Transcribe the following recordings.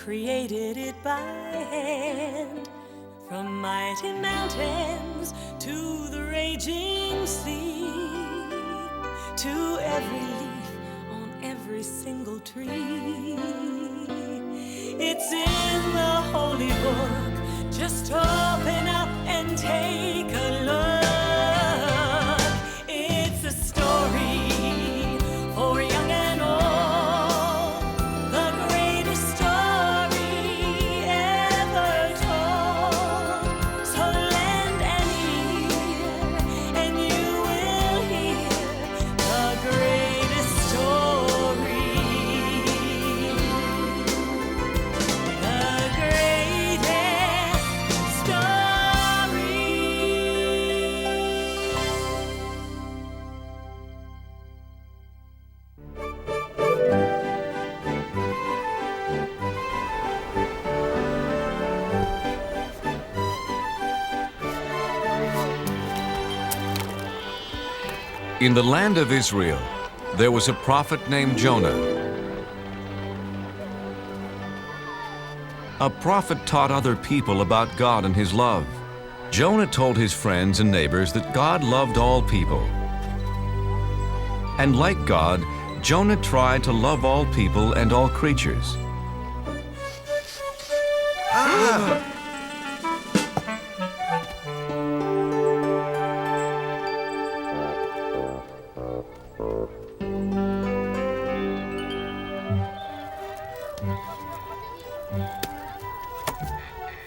created it by hand. From mighty mountains to the raging sea, to every leaf on every single tree. It's in the holy book. Just open up and take a look. It's a story for young and old, the greatest story ever told. So lend an ear and you will hear the greatest story. The greatest story. In the land of Israel, there was a prophet named Jonah. A prophet taught other people about God and his love. Jonah told his friends and neighbors that God loved all people. And like God, Jonah tried to love all people and all creatures.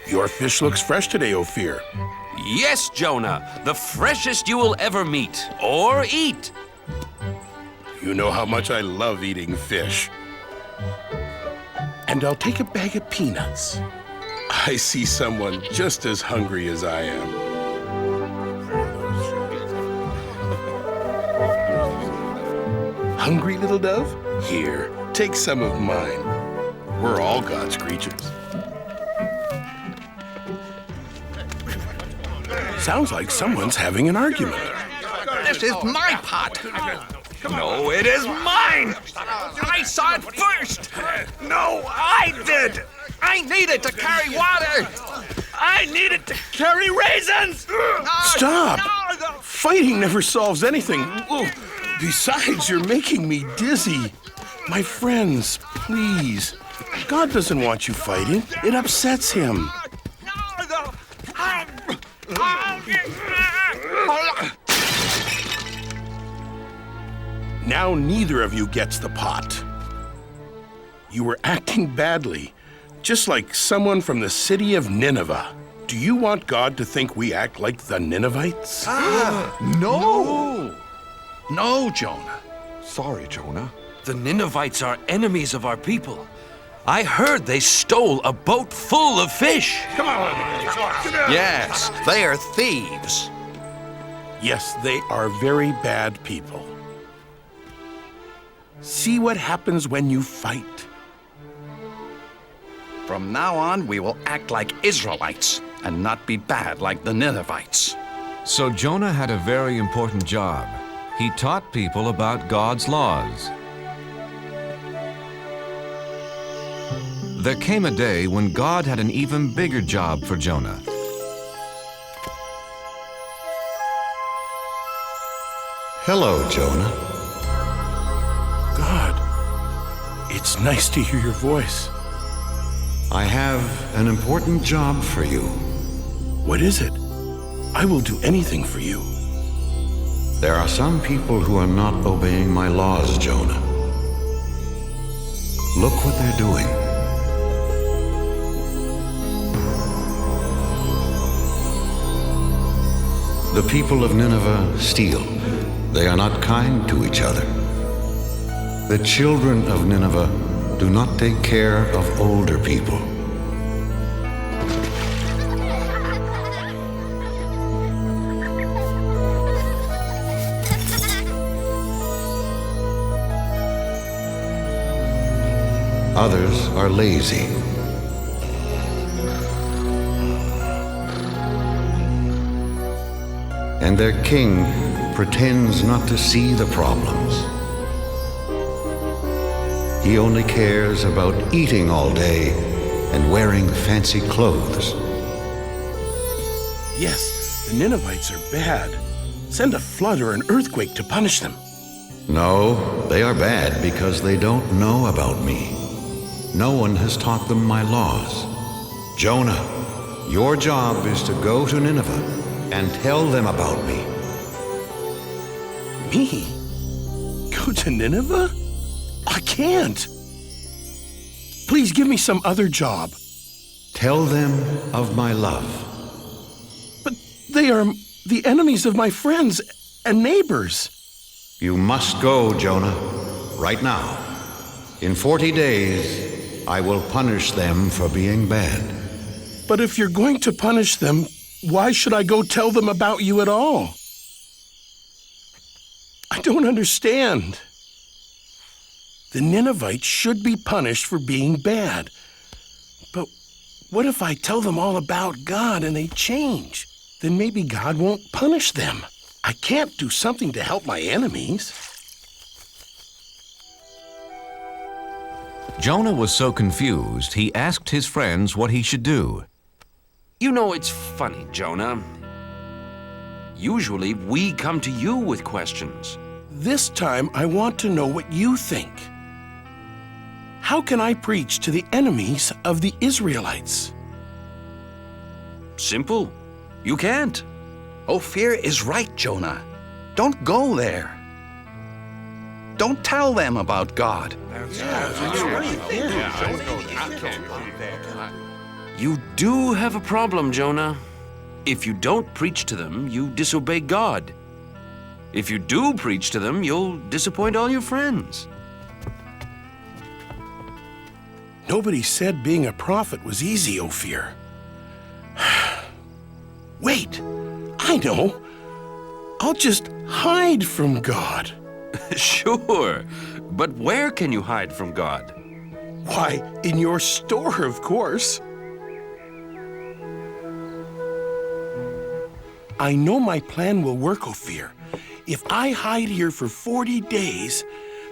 Your fish looks fresh today, Ophir. Yes, Jonah, the freshest you will ever meet or eat. You know how much I love eating fish. And I'll take a bag of peanuts. I see someone just as hungry as I am. Hungry, little dove? Here, take some of mine. We're all God's creatures. Sounds like someone's having an argument. This is my pot. No, it is mine. I saw it first. No, I did. I needed to carry water. I needed to carry raisins. Stop! No. Fighting never solves anything. Besides, you're making me dizzy. My friends, please. God doesn't want you fighting. It upsets him. Now neither of you gets the pot. You were acting badly, just like someone from the city of Nineveh. Do you want God to think we act like the Ninevites? No. No, Jonah. Sorry, Jonah. The Ninevites are enemies of our people. I heard they stole a boat full of fish. Yes, they are thieves. Yes, they are very bad people. See what happens when you fight. From now on, we will act like Israelites and not be bad like the Ninevites. So Jonah had a very important job. He taught people about God's laws. There came a day when God had an even bigger job for Jonah. Hello, Jonah. God, it's nice to hear your voice. I have an important job for you. What is it? I will do anything for you. There are some people who are not obeying my laws, Jonah. Look what they're doing. The people of Nineveh steal. They are not kind to each other. The children of Nineveh do not take care of older people. Others are lazy. And their king pretends not to see the problems. He only cares about eating all day and wearing fancy clothes. Yes, the Ninevites are bad. Send a flood or an earthquake to punish them. No, they are bad because they don't know about me. No one has taught them my laws. Jonah, your job is to go to Nineveh and tell them about me. Me? Go to Nineveh? I can't. Please give me some other job. Tell them of my love. But they are the enemies of my friends and neighbors. You must go, Jonah, right now. In 40 days, I will punish them for being bad. But if you're going to punish them, why should I go tell them about you at all? I don't understand. The Ninevites should be punished for being bad. But what if I tell them all about God and they change? Then maybe God won't punish them. I can't do something to help my enemies. Jonah was so confused, he asked his friends what he should do. You know, it's funny, Jonah. Usually, we come to you with questions. This time, I want to know what you think. How can I preach to the enemies of the Israelites? Simple. You can't. Ophir is right, Jonah. Don't go there. Don't tell them about God. You do have a problem, Jonah. If you don't preach to them, you disobey God. If you do preach to them, you'll disappoint all your friends. Nobody said being a prophet was easy, Ophir. Wait, I know. I'll just hide from God. Sure, but where can you hide from God? Why, in your store, of course. I know my plan will work, Ophir. If I hide here for 40 days,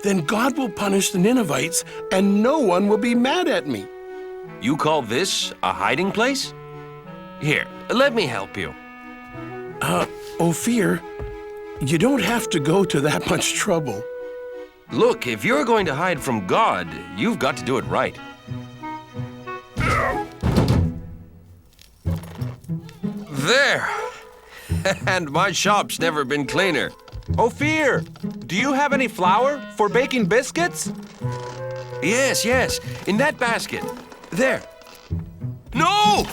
then God will punish the Ninevites and no one will be mad at me. You call this a hiding place? Here, let me help you. Ophir, you don't have to go to that much trouble. Look, if you're going to hide from God, you've got to do it right. There! And my shop's never been cleaner. Ophir, do you have any flour for baking biscuits? Yes, yes, in that basket. There. No!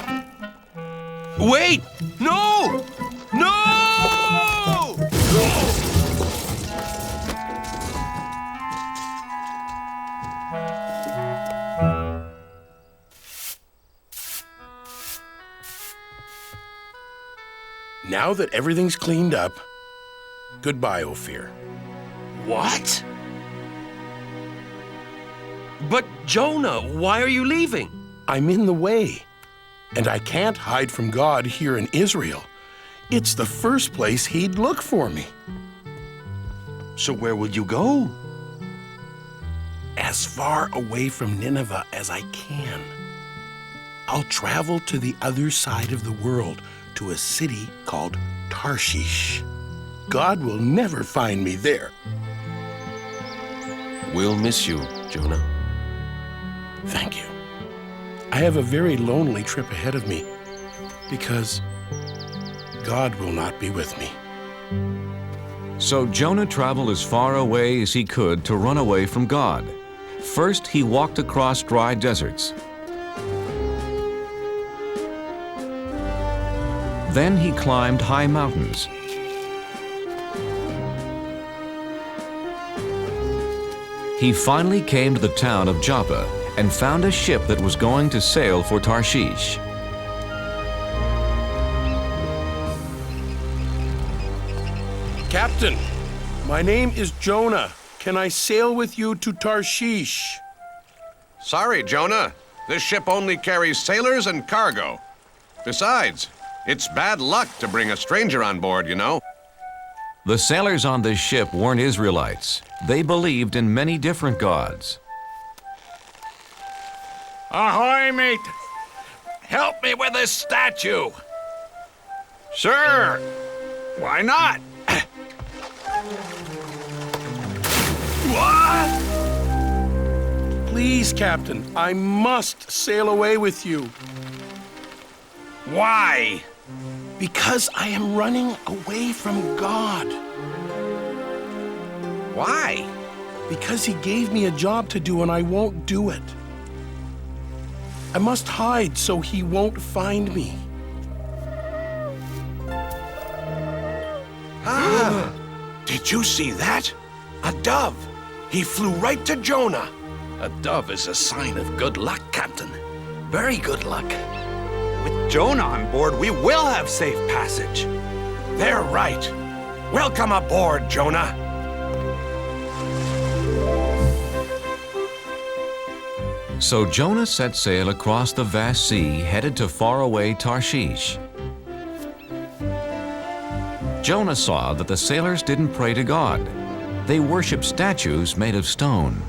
Wait! No! No! Now that everything's cleaned up, goodbye, Ophir. What? But Jonah, why are you leaving? I'm in the way, and I can't hide from God here in Israel. It's the first place he'd look for me. So where will you go? As far away from Nineveh as I can. I'll travel to the other side of the world, to a city called Tarsish. God will never find me there. We'll miss you, Jonah. Thank you. I have a very lonely trip ahead of me because God will not be with me. So Jonah traveled as far away as he could to run away from God. First, he walked across dry deserts. Then he climbed high mountains. He finally came to the town of Joppa and found a ship that was going to sail for Tarshish. Captain, my name is Jonah. Can I sail with you to Tarshish? Sorry, Jonah. This ship only carries sailors and cargo. Besides, it's bad luck to bring a stranger on board, you know. The sailors on this ship weren't Israelites. They believed in many different gods. Ahoy, mate! Help me with this statue! Sure. Why not? What? Please, Captain, I must sail away with you. Why? Because I am running away from God. Why? Because he gave me a job to do and I won't do it. I must hide so he won't find me. Did you see that? A dove. He flew right to Jonah. A dove is a sign of good luck, Captain. Very good luck. With Jonah on board, we will have safe passage. They're right. Welcome aboard, Jonah. So Jonah set sail across the vast sea, headed to faraway Tarshish. Jonah saw that the sailors didn't pray to God. They worshiped statues made of stone.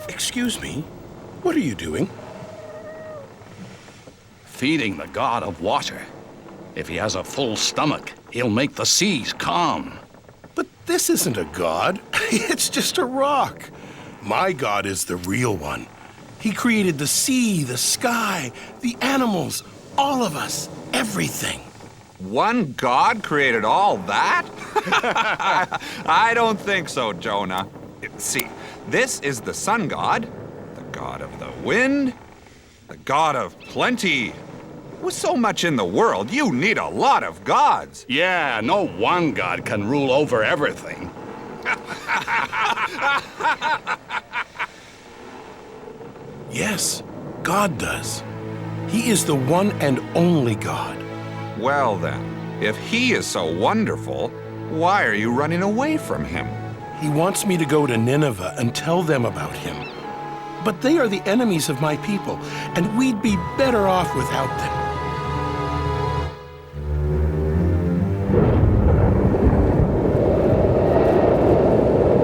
Excuse me, what are you doing? Feeding the god of water. If he has a full stomach, he'll make the seas calm. But this isn't a god. It's just a rock. My God is the real one. He created the sea, the sky, the animals, all of us, everything. One God created all that? I don't think so, Jonah. See, this is the sun god, the god of the wind, the god of plenty. With so much in the world, you need a lot of gods. Yeah, no one god can rule over everything. Yes, God does. He is the one and only God. Well then, if he is so wonderful, why are you running away from him? He wants me to go to Nineveh and tell them about him. But they are the enemies of my people, and we'd be better off without them.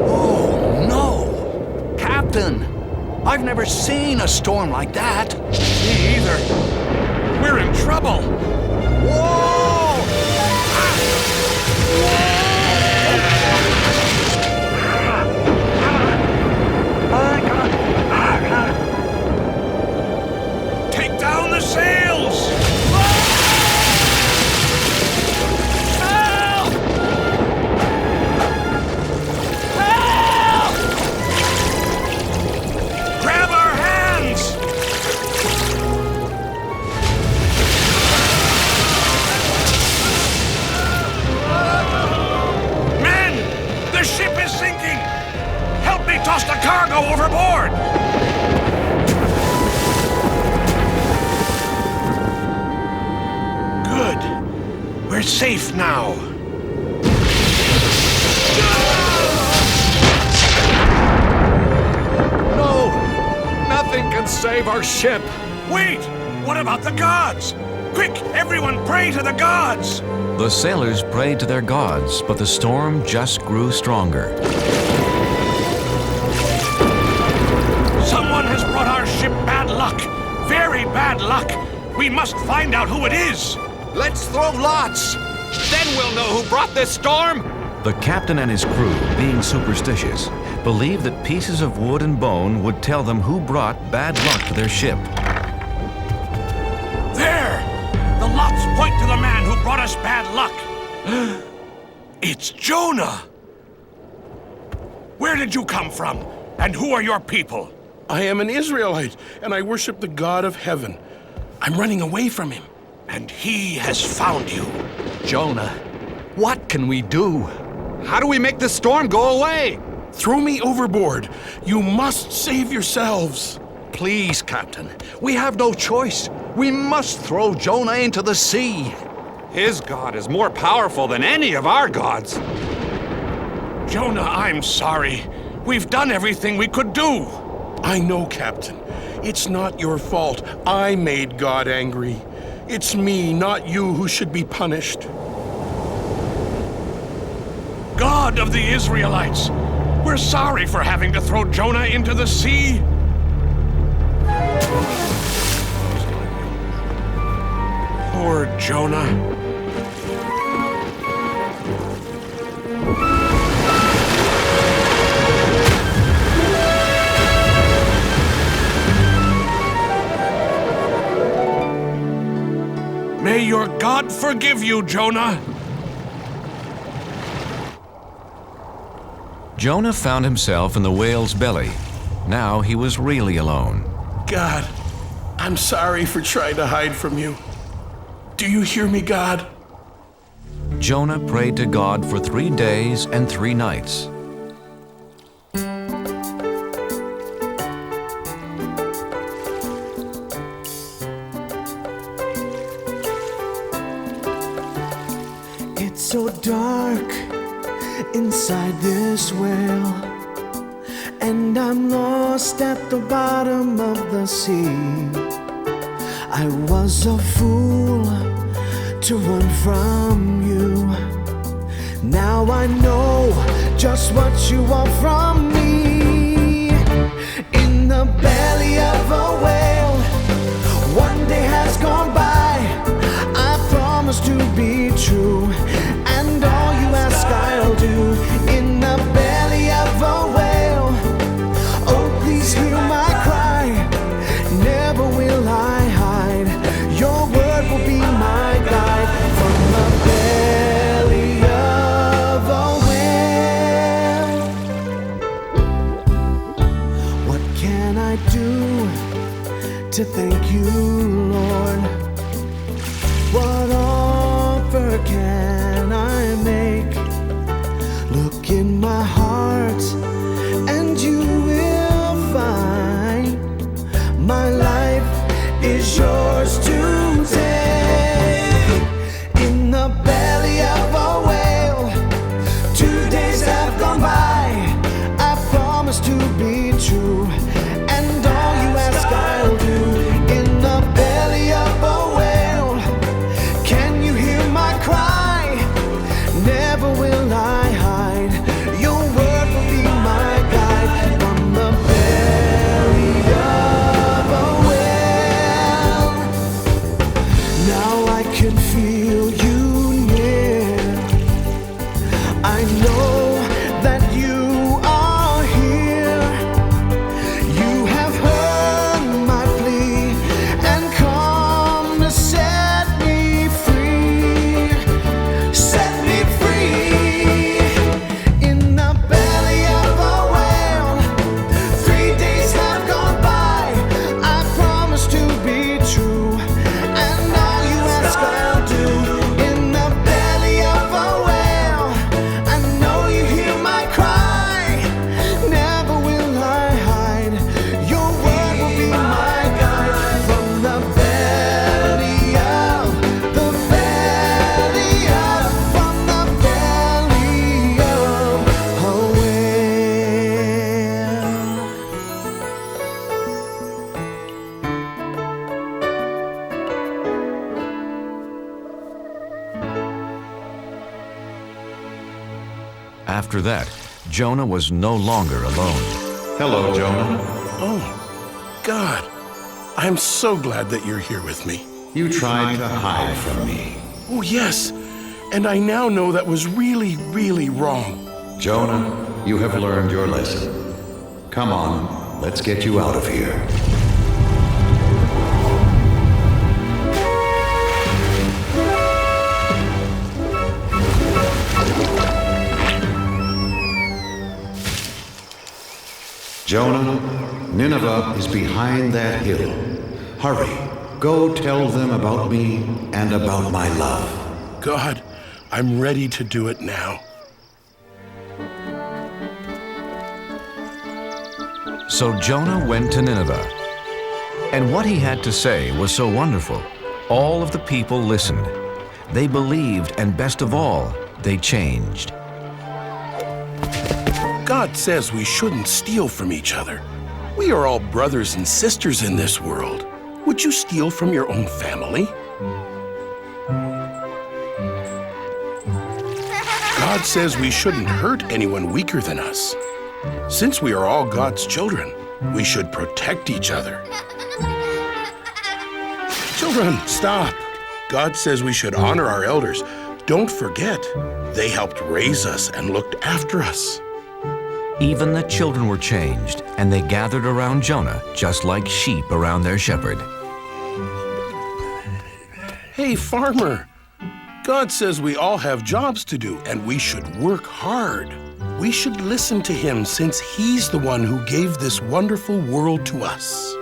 Oh, no! Captain, I've never seen a storm like that. Me either. We're in trouble. Whoa! Take down the sails! Help! Help! Grab our hands! Men! The ship is sinking! Help me toss the cargo overboard! Good. We're safe now. No! Nothing can save our ship. Wait! What about the gods? Quick, everyone pray to the gods! The sailors prayed to their gods, but the storm just grew stronger. Someone has brought our ship bad luck. Very bad luck. We must find out who it is. Let's throw lots. Then we'll know who brought this storm. The captain and his crew, being superstitious, believed that pieces of wood and bone would tell them who brought bad luck to their ship. There! The lots point to the man who brought us bad luck. It's Jonah! Where did you come from? And who are your people? I am an Israelite, and I worship the God of heaven. I'm running away from him. And he has found you. Jonah, what can we do? How do we make the storm go away? Throw me overboard. You must save yourselves. Please, Captain, we have no choice. We must throw Jonah into the sea. His God is more powerful than any of our gods. Jonah, I'm sorry. We've done everything we could do. I know, Captain. It's not your fault. I made God angry. It's me, not you, who should be punished. God of the Israelites, we're sorry for having to throw Jonah into the sea. Jonah. May your God forgive you, Jonah. Jonah found himself in the whale's belly. Now he was really alone. God, I'm sorry for trying to hide from you. Do you hear me, God? Jonah prayed to God for 3 days and 3 nights. It's so dark inside this whale, and I'm lost at the bottom of the sea. I was a fool to run from you. Now I know just what you want from me. In the belly of a whale, one day has gone by. I promise to be true, and all you ask I'll do. In the belly of a whale, oh please hear my cry. Never will I hide. Your word will be my guide. From the belly of a whale, what can I do to thank you, Lord? What offer can I make? Look in my heart and you will find my life is yours to take. In the belly of a whale, 2 days have gone by. I promise to be true, and all you ask I'll do. In the belly of a whale, can you hear my cry? Never will I hide. Your word will be my guide. From the belly of a whale, now I can feel you near. I know that you are here. You have heard my plea and come to set me free. Set me free. In the belly of a whale, 3 days have gone by. I promise to be true, and all you ask I'll do. In the belly of a whale, I know you hear my cry. Never will I hide. Your word will be my guide. From the belly of, from the belly of a whale. After that, Jonah was no longer alone. Hello, Jonah. Oh, God, I'm so glad that you're here with me. You tried to hide from me. Oh, yes, and I now know that was really, really wrong. Jonah, you have learned your lesson. Come on, let's get you out of here. Jonah, Nineveh is behind that hill. Hurry, go tell them about me and about my love. God, I'm ready to do it now. So Jonah went to Nineveh. And what he had to say was so wonderful. All of the people listened. They believed, and best of all, they changed. God says we shouldn't steal from each other. We are all brothers and sisters in this world. Would you steal from your own family? God says we shouldn't hurt anyone weaker than us. Since we are all God's children, we should protect each other. Children, stop. God says we should honor our elders. Don't forget, they helped raise us and looked after us. Even the children were changed, and they gathered around Jonah just like sheep around their shepherd. Hey, farmer, God says we all have jobs to do and we should work hard. We should listen to him since he's the one who gave this wonderful world to us.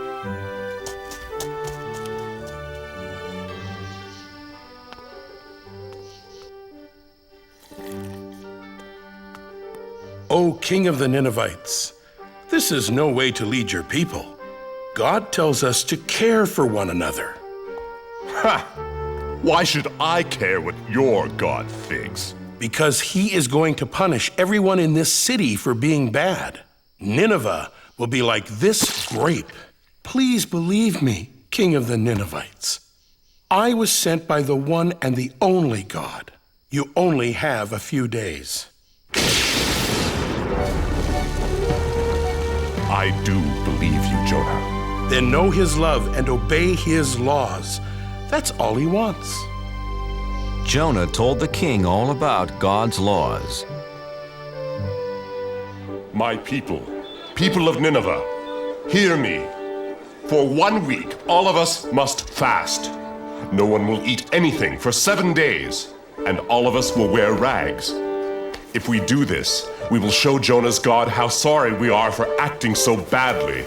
O King of the Ninevites, this is no way to lead your people. God tells us to care for one another. Ha! Why should I care what your God thinks? Because he is going to punish everyone in this city for being bad. Nineveh will be like this grape. Please believe me, King of the Ninevites. I was sent by the one and the only God. You only have a few days. I do believe you, Jonah. Then know his love and obey his laws. That's all he wants. Jonah told the king all about God's laws. My people, people of Nineveh, hear me. For 1 week, all of us must fast. No one will eat anything for 7 days, and all of us will wear rags. If we do this, we will show Jonah's God how sorry we are for acting so badly.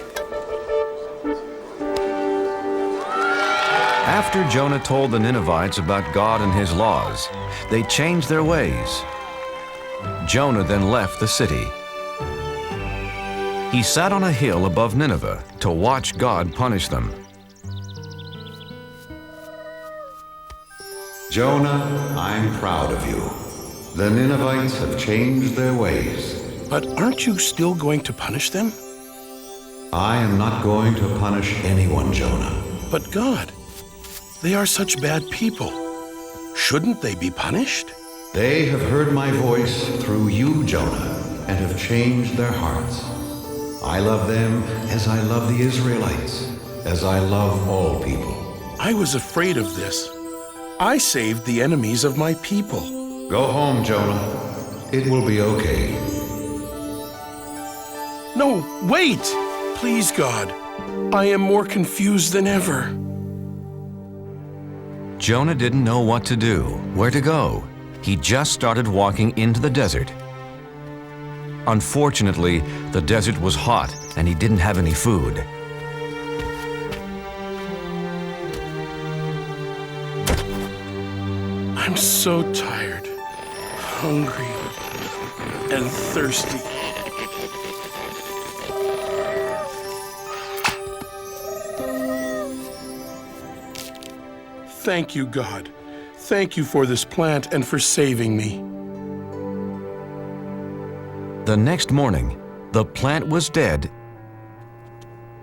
After Jonah told the Ninevites about God and his laws, they changed their ways. Jonah then left the city. He sat on a hill above Nineveh to watch God punish them. Jonah, I'm proud of you. The Ninevites have changed their ways. But aren't you still going to punish them? I am not going to punish anyone, Jonah. But God, they are such bad people. Shouldn't they be punished? They have heard my voice through you, Jonah, and have changed their hearts. I love them as I love the Israelites, as I love all people. I was afraid of this. I saved the enemies of my people. Go home, Jonah. It will be okay. No, wait! Please, God. I am more confused than ever. Jonah didn't know what to do, where to go. He just started walking into the desert. Unfortunately, the desert was hot and he didn't have any food. I'm so tired, hungry, and thirsty. Thank you, God. Thank you for this plant and for saving me. The next morning, the plant was dead,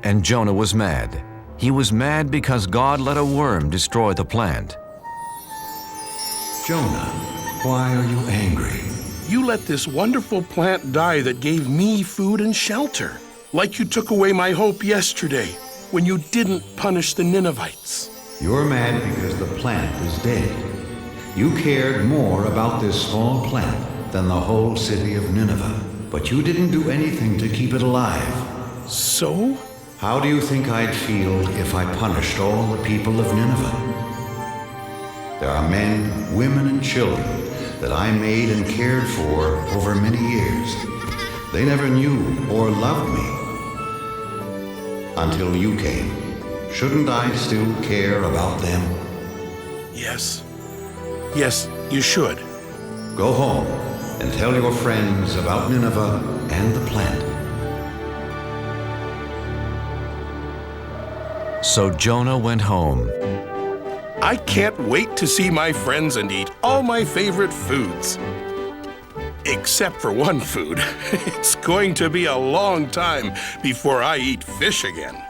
and Jonah was mad. He was mad because God let a worm destroy the plant. Jonah, why are you angry? You let this wonderful plant die that gave me food and shelter, like you took away my hope yesterday when you didn't punish the Ninevites. You're mad because the plant is dead. You cared more about this small plant than the whole city of Nineveh, but you didn't do anything to keep it alive. So? How do you think I'd feel if I punished all the people of Nineveh? There are men, women, and children that I made and cared for over many years. They never knew or loved me until you came. Shouldn't I still care about them? Yes. Yes, you should. Go home and tell your friends about Nineveh and the plant. So Jonah went home. I can't wait to see my friends and eat all my favorite foods. Except for one food. It's going to be a long time before I eat fish again.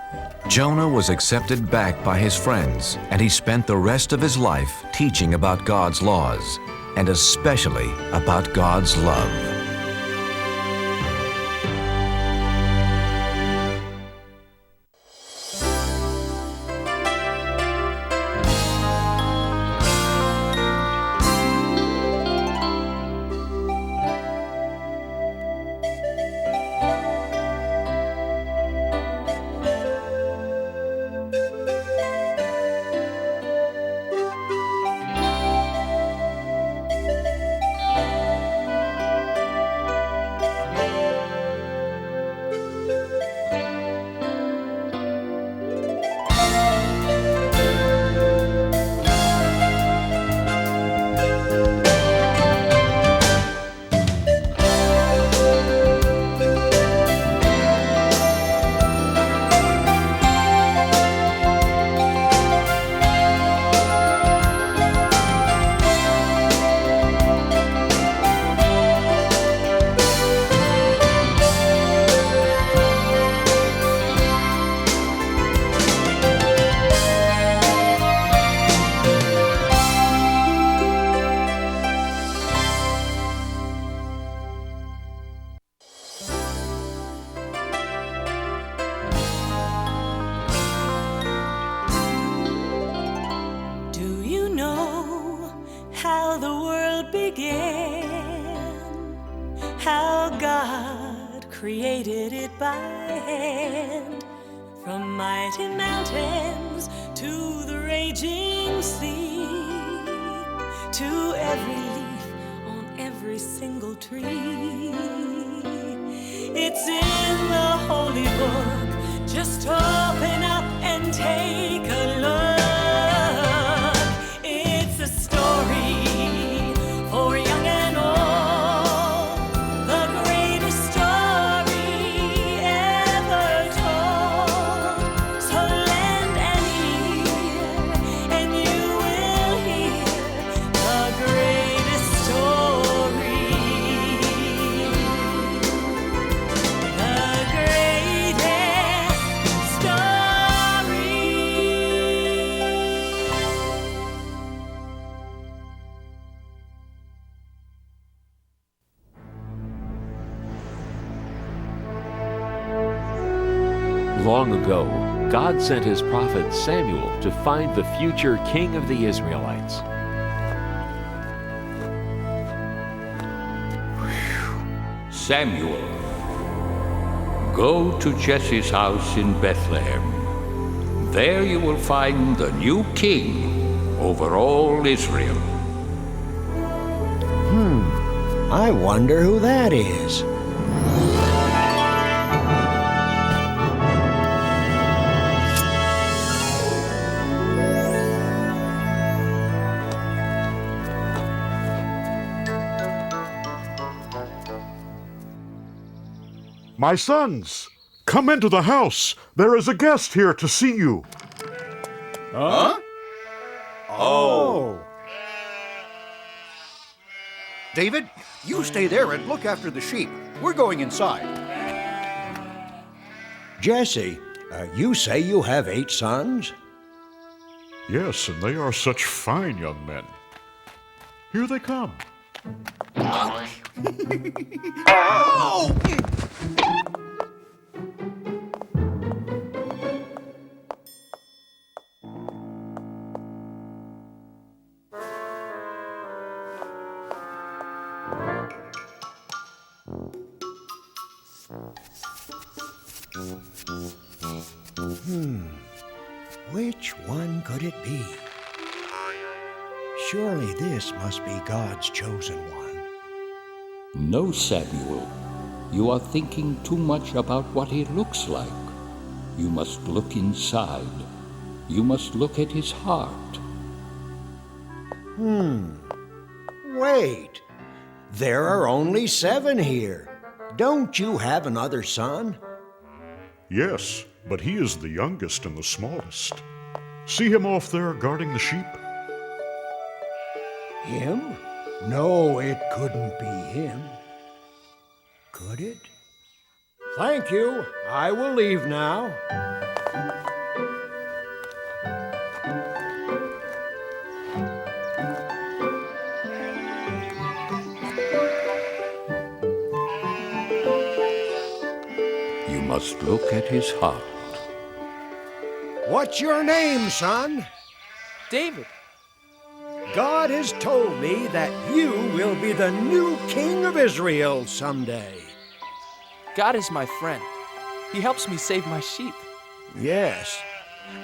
Jonah was accepted back by his friends, and he spent the rest of his life teaching about God's laws, and especially about God's love. began, how God created it by hand. From mighty mountains to the raging sea, to every leaf on every single tree. It's in the holy book. Just open up and take a look. It's a story for young and old, the greatest story ever told. So lend an ear and you will hear the greatest story. The greatest story. Long ago, God sent his prophet Samuel to find the future king of the Israelites. Samuel, go to Jesse's house in Bethlehem. There you will find the new king over all Israel. I wonder who that is. My sons, come into the house. There is a guest here to see you. Huh? Oh. David, you stay there and look after the sheep. We're going inside. Jesse, you say you have 8 sons? Yes, and they are such fine young men. Here they come. Oh! Which one could it be? Surely this must be God's chosen one. No, Samuel. You are thinking too much about what he looks like. You must look inside. You must look at his heart. Wait. There are only 7 here. Don't you have another son? Yes, but he is the youngest and the smallest. See him off there guarding the sheep? Him? No, it couldn't be him. Could it? Thank you. I will leave now. You must look at his heart. What's your name, son? David. God has told me that you will be the new king of Israel someday. God is my friend. He helps me save my sheep. Yes,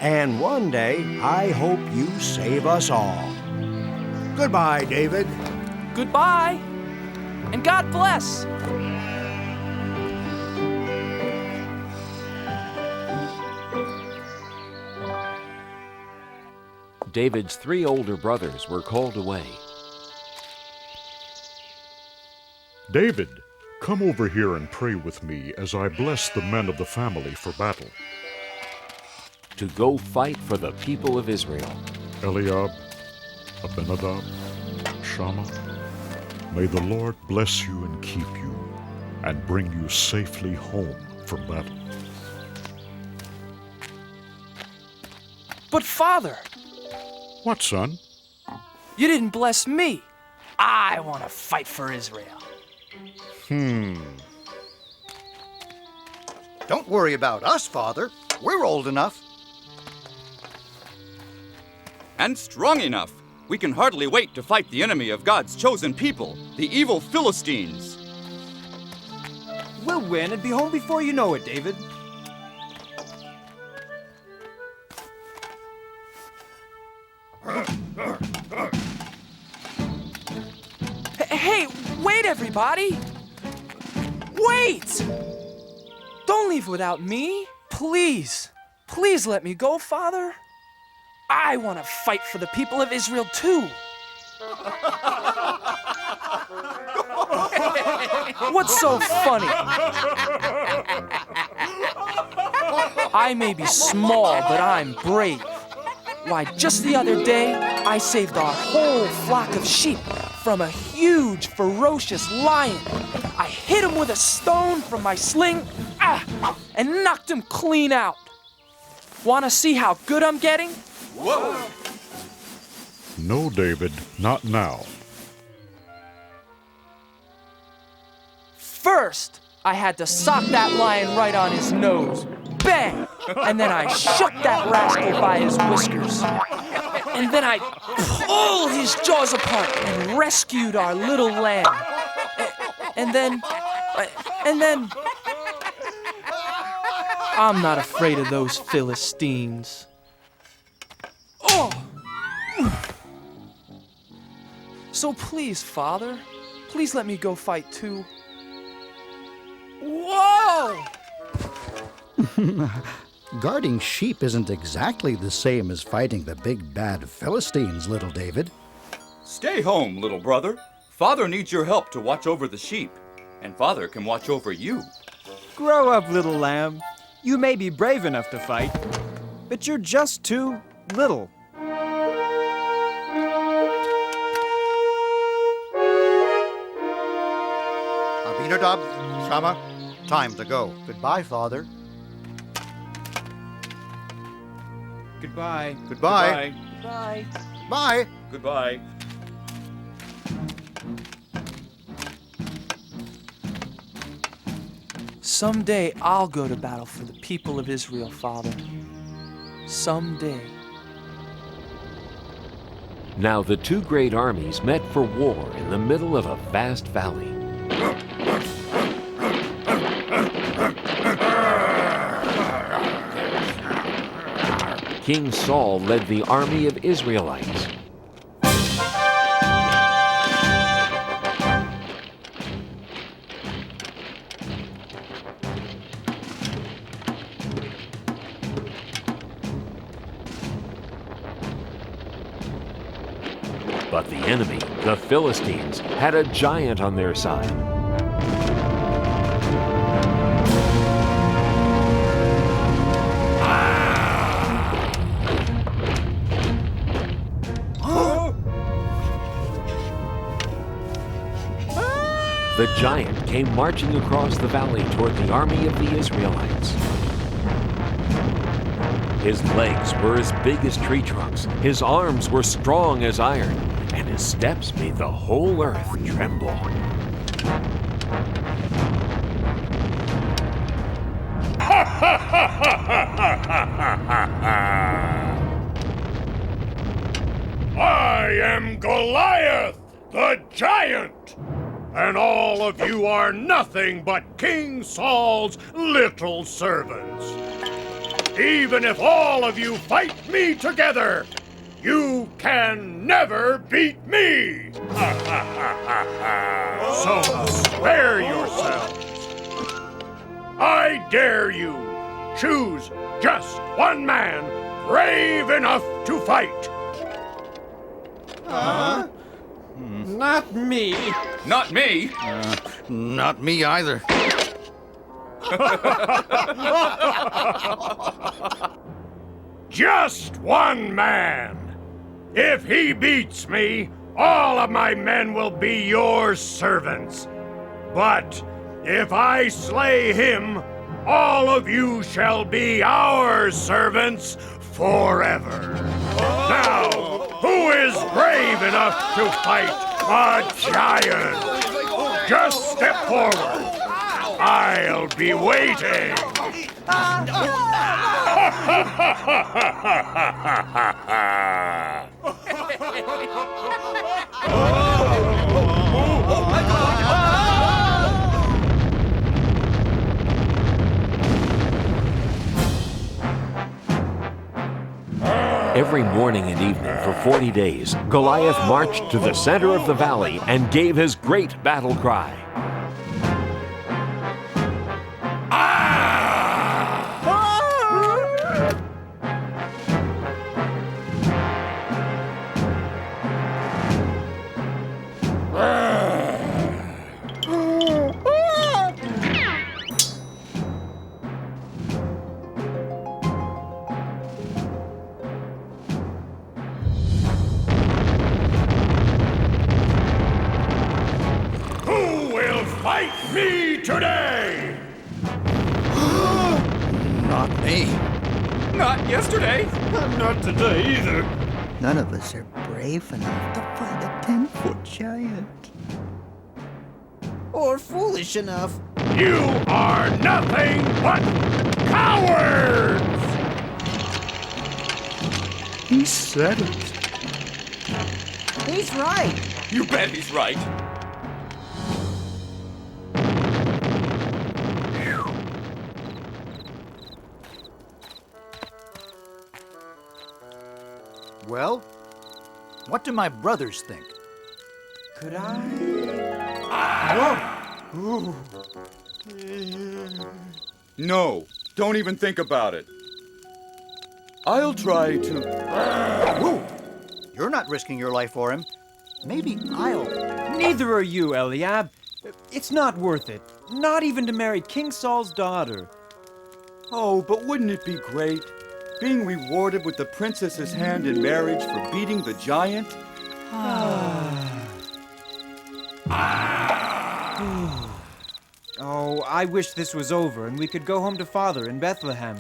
and one day I hope you save us all. Goodbye, David. Goodbye, and God bless. David's 3 older brothers were called away. David, come over here and pray with me as I bless the men of the family for battle. To go fight for the people of Israel. Eliab, Abinadab, Shammah, may the Lord bless you and keep you, and bring you safely home from battle. But Father! What, son? You didn't bless me. I want to fight for Israel. Don't worry about us, Father. We're old enough. And strong enough. We can hardly wait to fight the enemy of God's chosen people, the evil Philistines. We'll win and be home before you know it, David. Hey, wait, everybody! Wait! Don't leave without me. Please. Please let me go, Father. I want to fight for the people of Israel, too. What's so funny? I may be small, but I'm brave. Why, just the other day, I saved our whole flock of sheep from a huge, ferocious lion. I hit him with a stone from my sling, and knocked him clean out. Want to see how good I'm getting? Whoa! No, David, not now. First, I had to sock that lion right on his nose. Bang! And then I shook that rascal by his whiskers. And then I pulled his jaws apart and rescued our little lamb. And then... I'm not afraid of those Philistines. Oh! So please, Father, please let me go fight too. Whoa! Guarding sheep isn't exactly the same as fighting the big bad Philistines, little David. Stay home, little brother. Father needs your help to watch over the sheep, and Father can watch over you. Grow up, little lamb. You may be brave enough to fight, but you're just too little. Abinadab, Shammah, time to go. Goodbye, Father. Goodbye. Goodbye. Bye. Bye. Goodbye. Someday I'll go to battle for the people of Israel, Father. Someday. Now the two great armies met for war in the middle of a vast valley. King Saul led the army of Israelites. But the enemy, the Philistines, had a giant on their side. The giant came marching across the valley toward the army of the Israelites. His legs were as big as tree trunks, his arms were strong as iron, and his steps made the whole earth tremble. I am Goliath, the giant, and all of you are nothing but King Saul's little servants. Even if all of you fight me together, you can never beat me! So spare yourselves. I dare you, choose just one man brave enough to fight. Huh? Not me. Not me. Not me either. Just one man. If he beats me, all of my men will be your servants. But if I slay him, all of you shall be our servants forever. Now, who is brave enough to fight a giant? Just step forward. I'll be waiting. Every morning and evening for 40 days, Goliath marched to the center of the valley and gave his great battle cry. Fight me today! Not me. Not yesterday. Not today either. None of us are brave enough to fight a 10-foot giant. Or foolish enough. You are nothing but cowards! He said it. He's right. You bet he's right. Well, what do my brothers think? Could I? Whoa! No, don't even think about it. I'll try to... Whoa! You're not risking your life for him. Maybe I'll... Neither are you, Eliab. It's not worth it. Not even to marry King Saul's daughter. Oh, but wouldn't it be great? Being rewarded with the princess's hand in marriage for beating the giant? Oh, I wish this was over and we could go home to Father in Bethlehem.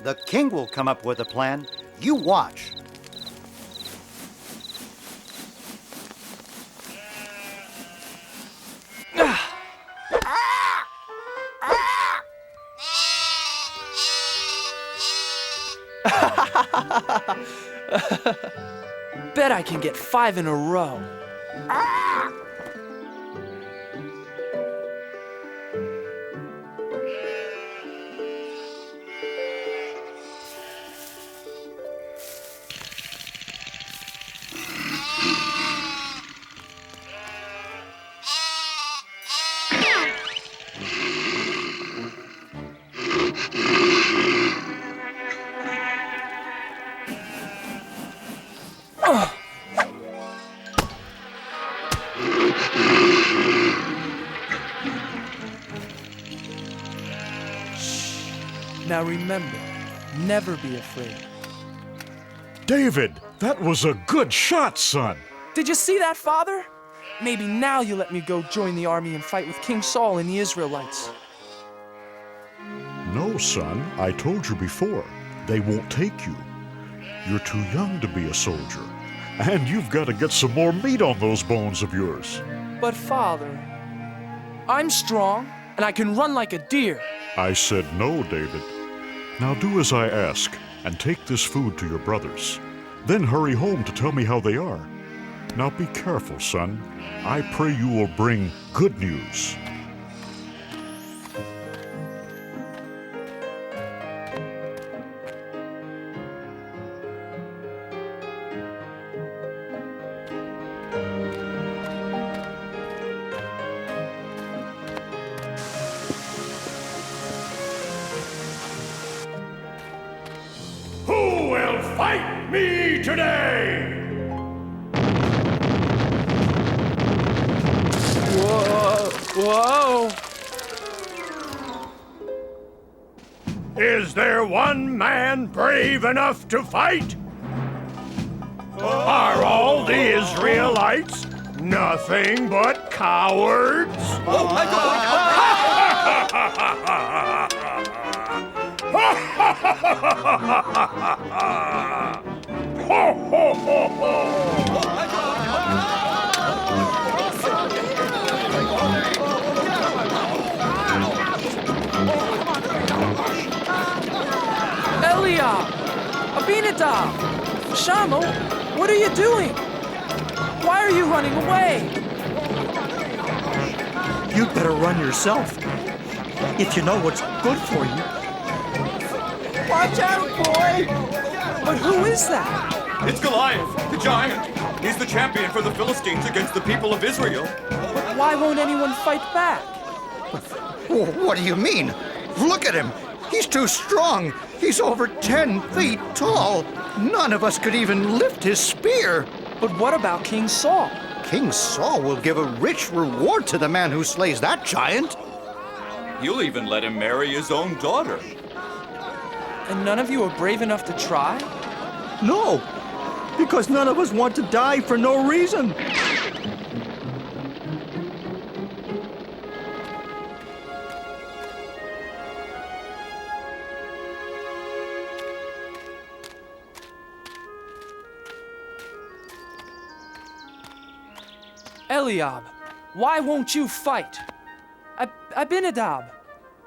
The king will come up with a plan. You watch. Bet I can get 5 in a row. Now remember, never be afraid. David, that was a good shot, son. Did you see that, Father? Maybe now you'll let me go join the army and fight with King Saul and the Israelites. No, son, I told you before. They won't take you. You're too young to be a soldier. And you've got to get some more meat on those bones of yours. But Father, I'm strong and I can run like a deer. I said no, David. Now do as I ask, and take this food to your brothers. Then hurry home to tell me how they are. Now be careful, son. I pray you will bring good news. Fight me today! Whoa! Is there one man brave enough to fight? Are all the Israelites nothing but cowards? Oh my God! Ho, ho, ho, ho! Eliab! Abinadab! Shammah! What are you doing? Why are you running away? You'd better run yourself, if you know what's good for you. Watch out, boy! But who is that? It's Goliath, the giant. He's the champion for the Philistines against the people of Israel. But why won't anyone fight back? What do you mean? Look at him. He's too strong. He's over 10 feet tall. None of us could even lift his spear. But what about King Saul? King Saul will give a rich reward to the man who slays that giant. He'll even let him marry his own daughter. And none of you are brave enough to try? No, because none of us want to die for no reason. Eliab, why won't you fight? Abinadab,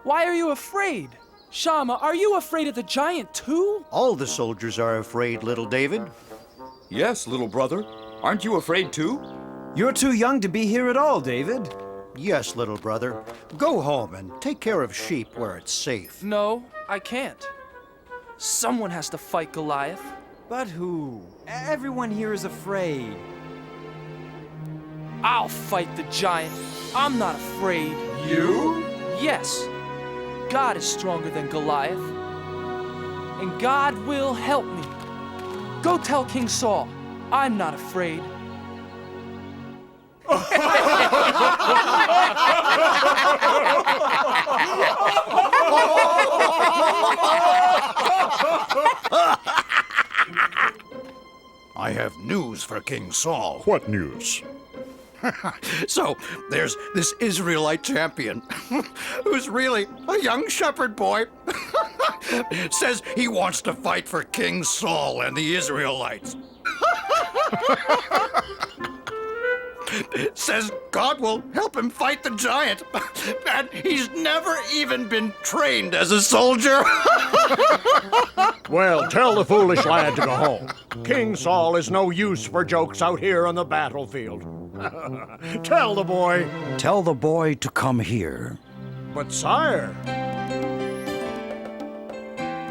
why are you afraid? Shammah, are you afraid of the giant too? All the soldiers are afraid, little David. Yes, little brother. Aren't you afraid too? You're too young to be here at all, David. Yes, little brother. Go home and take care of sheep where it's safe. No, I can't. Someone has to fight Goliath. But who? Everyone here is afraid. I'll fight the giant. I'm not afraid. You? Yes. God is stronger than Goliath. And God will help me. Go tell King Saul, I'm not afraid. I have news for King Saul. What news? So, there's this Israelite champion who's really a young shepherd boy. Says he wants to fight for King Saul and the Israelites. Says God will help him fight the giant. And he's never even been trained as a soldier. Well, tell the foolish lad to go home. King Saul is no use for jokes out here on the battlefield. Tell the boy. Tell the boy to come here. But sire.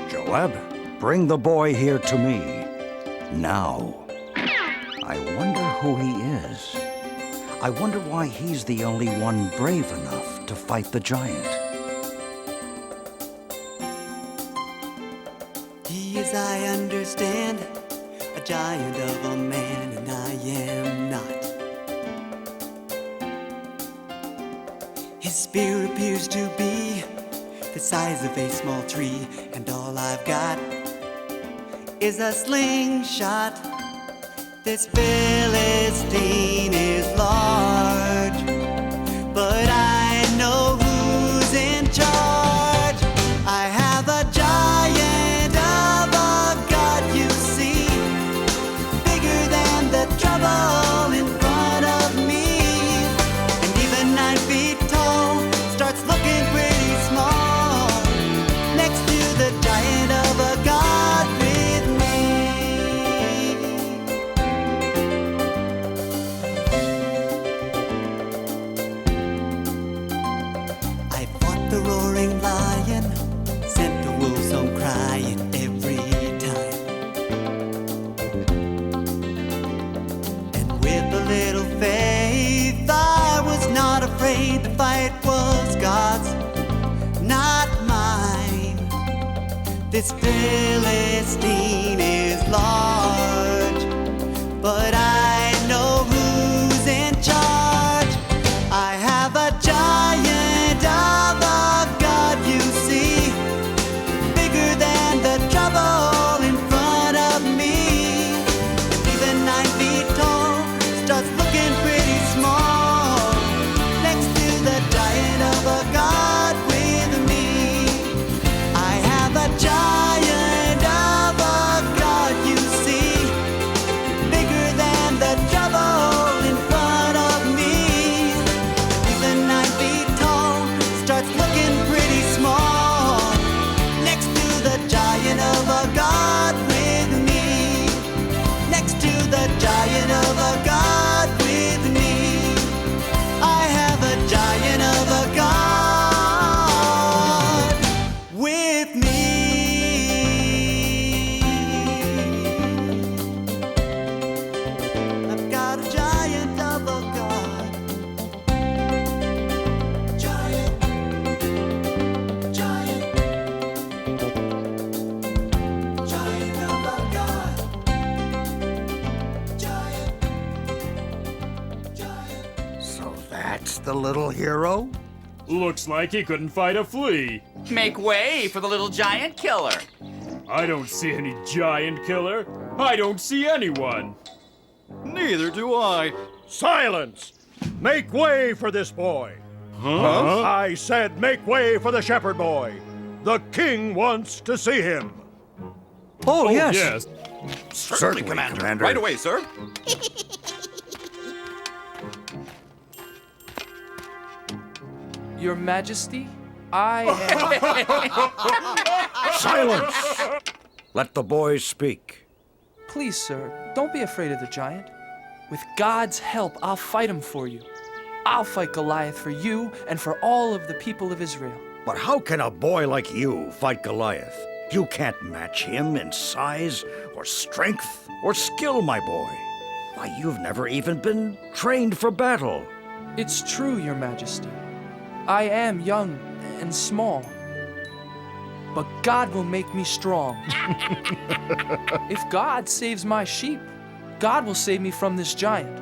Joab, bring the boy here to me. Now. I wonder who he is. I wonder why he's the only one brave enough to fight the giant. He is, I understand, a giant of a man, and I am not. His spear appears to be the size of a small tree, and all I've got is a slingshot. This Philistine is large, but I know who's in charge. I have a giant of a God, you see, bigger than the trouble in front of me. And even 9 feet tall starts looking pretty small next to the giant of a God with me. I fought the roaring lion, sent the wolves home crying every time. And with a little faith, I was not afraid. The fight was God's, not mine. This Philistine is large, but I know who's in charge. I have a giant of a God, you see, bigger than the trouble in front of me. Even 9 feet tall starts looking pretty small next to the giant of a God with me. I have a giant of a God, you see, bigger than the little hero? Looks like he couldn't fight a flea. Make way for the little giant killer. I don't see any giant killer. I don't see anyone. Neither do I. Silence! Make way for this boy. Huh? I said make way for the shepherd boy. The king wants to see him. Oh, yes. Certainly, Commander. Right away, sir. Your Majesty, I am... Silence! Let the boy speak. Please, sir, don't be afraid of the giant. With God's help, I'll fight him for you. I'll fight Goliath for you and for all of the people of Israel. But how can a boy like you fight Goliath? You can't match him in size or strength or skill, my boy. Why, you've never even been trained for battle. It's true, Your Majesty. I am young and small. But God will make me strong. If God saves my sheep, God will save me from this giant.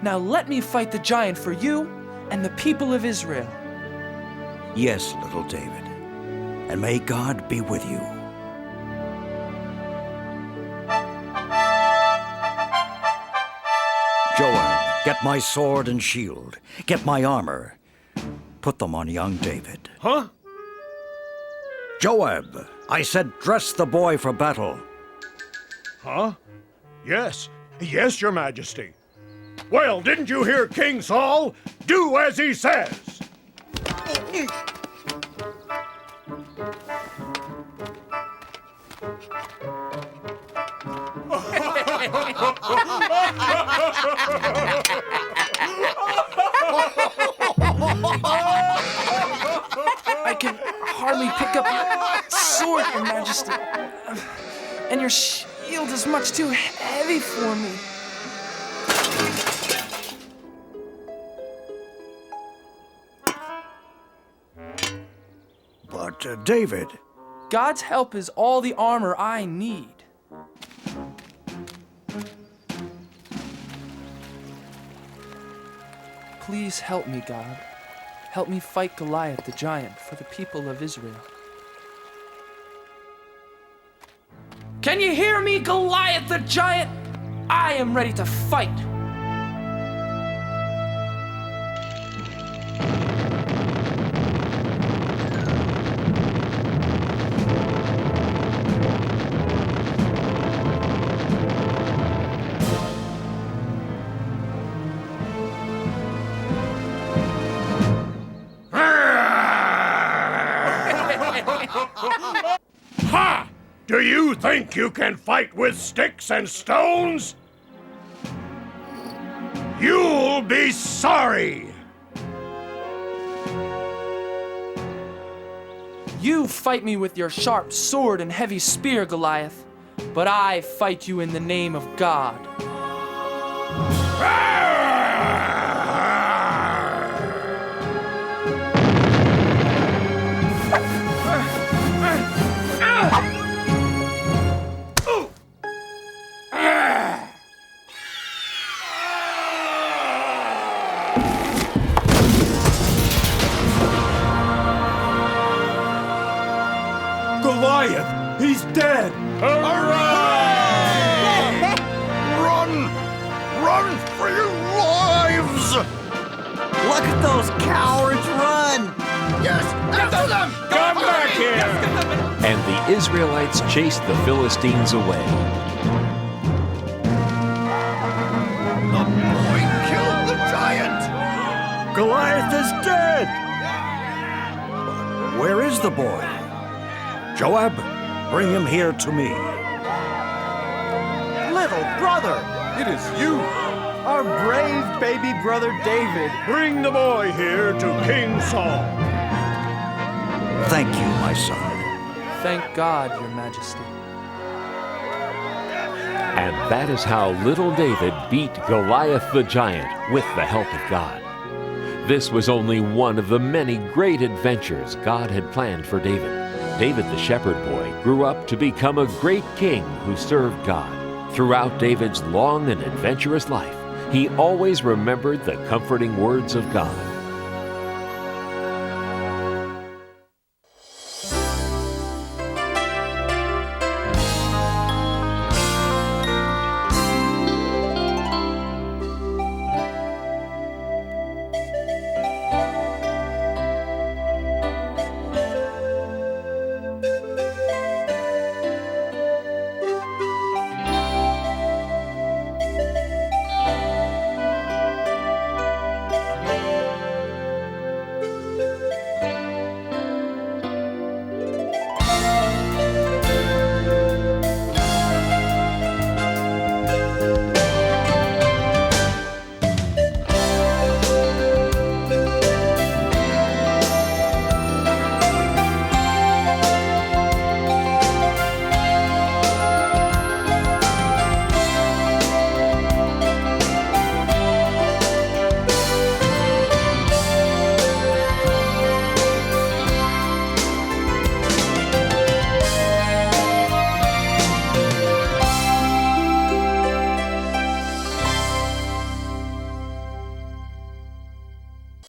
Now let me fight the giant for you and the people of Israel. Yes, little David, and may God be with you. Joab, get my sword and shield. Get my armor. Put them on young David. Huh? Joab, I said dress the boy for battle. Huh? Yes. Yes, Your Majesty. Well, didn't you hear King Saul? Do as he says. I can hardly pick up your sword, Your Majesty. And your shield is much too heavy for me. But, David... God's help is all the armor I need. Please help me, God. Help me fight Goliath the giant for the people of Israel. Can you hear me, Goliath the giant? I am ready to fight. Ha! Do you think you can fight with sticks and stones? You'll be sorry! You fight me with your sharp sword and heavy spear, Goliath, but I fight you in the name of God. Goliath! He's dead! Hooray! Run! Run for your lives! Look at those cowards run! Yes! After them! Come back here! And the Israelites chased the Philistines away. The boy killed the giant! Goliath is dead! But where is the boy? Joab, bring him here to me. Little brother! It is you! Our brave baby brother David. Bring the boy here to King Saul. Thank you, my son. Thank God, Your Majesty. And that is how little David beat Goliath the giant with the help of God. This was only one of the many great adventures God had planned for David. David the shepherd boy grew up to become a great king who served God. Throughout David's long and adventurous life, he always remembered the comforting words of God.